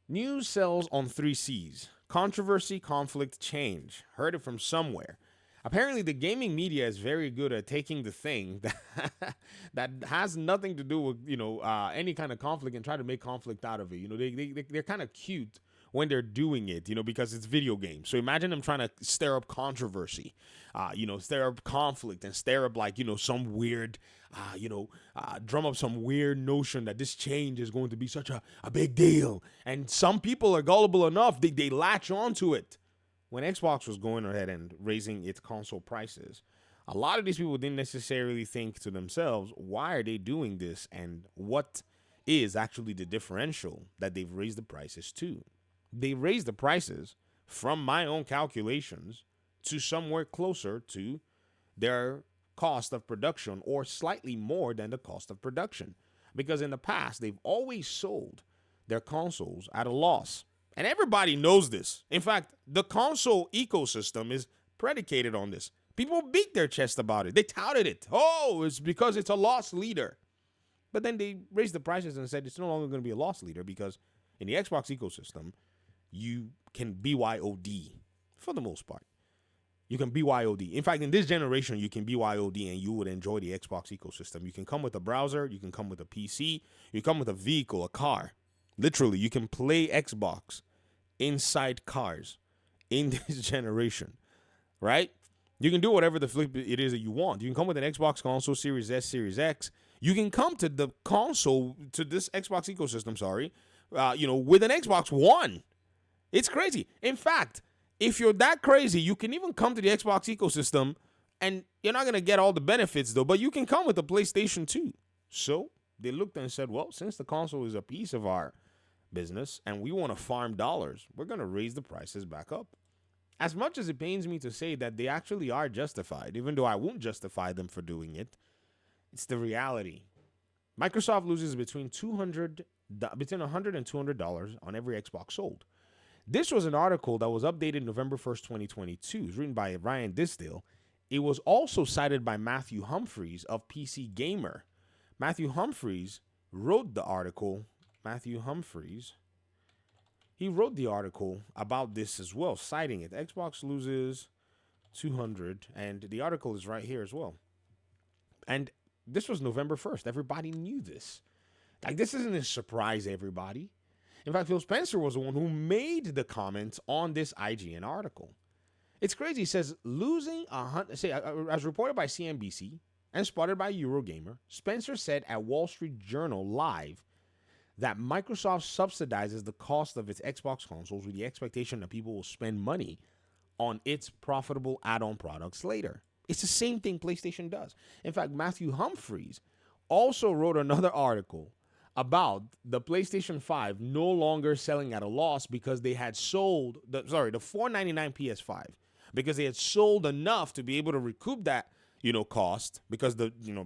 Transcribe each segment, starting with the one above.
News sells on three C's: controversy, conflict, change. Heard it from somewhere. Apparently, the gaming media is very good at taking the thing that has nothing to do with any kind of conflict and try to make conflict out of it. They're kind of cute when they're doing it, because it's video games. So imagine them trying to stir up controversy, stir up conflict and stir up some weird, drum up some weird notion that this change is going to be such a big deal. And some people are gullible enough, they latch onto it. When Xbox was going ahead and raising its console prices, a lot of these people didn't necessarily think to themselves, why are they doing this and what is actually the differential that they've raised the prices to? They raised the prices, from my own calculations, to somewhere closer to their cost of production or slightly more than the cost of production. Because in the past, they've always sold their consoles at a loss. And everybody knows this. In fact, the console ecosystem is predicated on this. People beat their chest about it. They touted it. Oh, it's because it's a loss leader. But then they raised the prices and said it's no longer going to be a loss leader because in the Xbox ecosystem, you can BYOD for the most part. You can BYOD. In fact, in this generation, you can BYOD and you would enjoy the Xbox ecosystem. You can come with a browser. You can come with a PC. You come with a vehicle, a car. Literally, you can play Xbox inside cars in this generation, right? You can do whatever the flip it is that you want. You can come with an Xbox console, Series S, Series X. You can come to the console, to this Xbox ecosystem, with an Xbox One. It's crazy. In fact, if you're that crazy, you can even come to the Xbox ecosystem, and you're not going to get all the benefits, though, but you can come with the PlayStation 2. So they looked and said, well, since the console is a piece of our business and we want to farm dollars, we're going to raise the prices back up. As much as it pains me to say that they actually are justified, even though I won't justify them for doing it, it's the reality. Microsoft loses between $100 and $200 on every Xbox sold. This was an article that was updated November 1st, 2022. It was written by Ryan Disdale. It was also cited by Matthew Humphreys of PC Gamer. Matthew Humphreys wrote the article. He wrote the article about this as well, citing it. Xbox loses 200, and the article is right here as well. And this was November 1st. Everybody knew this. This isn't a surprise, everybody. In fact, Phil Spencer was the one who made the comments on this IGN article. It's crazy. He says, as reported by CNBC and spotted by Eurogamer, Spencer said at Wall Street Journal Live that Microsoft subsidizes the cost of its Xbox consoles with the expectation that people will spend money on its profitable add-on products later. It's the same thing PlayStation does. In fact, Matthew Humphreys also wrote another article about the PlayStation 5 no longer selling at a loss because they had sold the $499 PS5, because they had sold enough to be able to recoup that, cost, because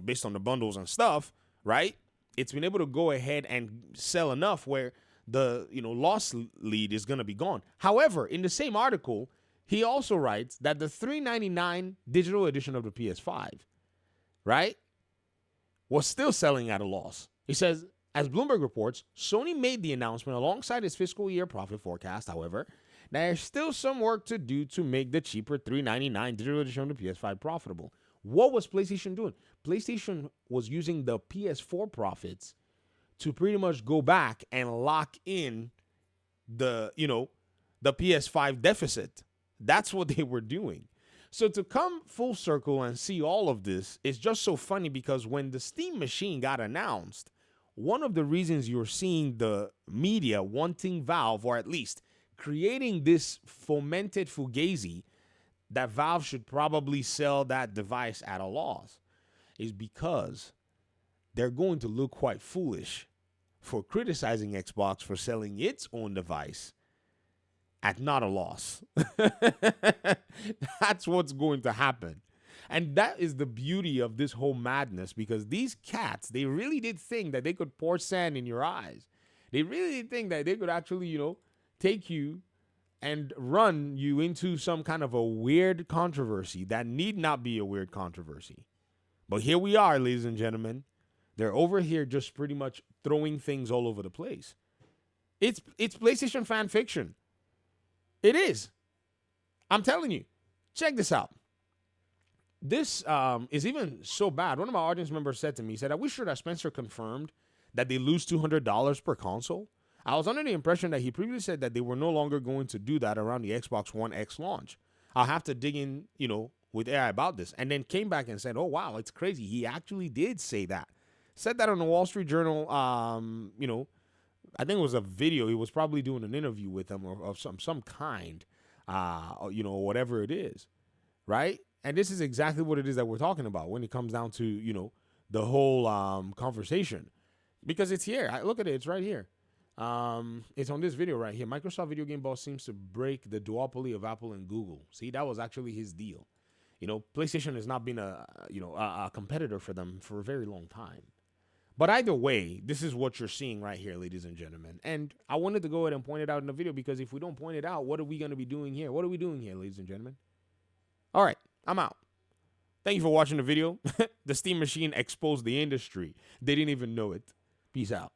based on the bundles and stuff, right? It's been able to go ahead and sell enough where the loss lead is going to be gone. However, in the same article, he also writes that the $399 digital edition of the PS5, right, was still selling at a loss. He says, as Bloomberg reports, Sony made the announcement alongside its fiscal year profit forecast. However, there's still some work to do to make the cheaper $399 digital edition of the PS5 profitable. What was PlayStation doing? PlayStation was using the PS4 profits to pretty much go back and lock in the PS5 deficit. That's what they were doing. So to come full circle and see all of this is just so funny, because when the Steam Machine got announced, one of the reasons you're seeing the media wanting Valve, or at least creating this fomented fugazi that Valve should probably sell that device at a loss, is because they're going to look quite foolish for criticizing Xbox for selling its own device at not a loss. That's what's going to happen. And that is the beauty of this whole madness, because these cats, they really did think that they could pour sand in your eyes. They really did think that they could actually, take you and run you into some kind of a weird controversy that need not be a weird controversy. But here we are, ladies and gentlemen. They're over here just pretty much throwing things all over the place. It's PlayStation fan fiction. It is. I'm telling you. Check this out. This is even so bad. One of my audience members said to me, he said, I wish that Spencer confirmed that they lose $200 per console. I was under the impression that he previously said that they were no longer going to do that around the Xbox One X launch. I'll have to dig in, with AI about this. And then came back and said, oh, wow, it's crazy. He actually did say that. Said that on the Wall Street Journal, I think it was a video. He was probably doing an interview with them or of some kind, whatever it is, right? And this is exactly what it is that we're talking about when it comes down to, the whole conversation. Because it's here. Look at it. It's right here. It's on this video right here. Microsoft Video Game Boss seems to break the duopoly of Apple and Google. See, that was actually his deal. PlayStation has not been a competitor for them for a very long time. But either way, this is what you're seeing right here, ladies and gentlemen. And I wanted to go ahead and point it out in the video because if we don't point it out, what are we going to be doing here? What are we doing here, ladies and gentlemen? All right, I'm out. Thank you for watching the video. The Steam machine exposed the industry. They didn't even know it. Peace out.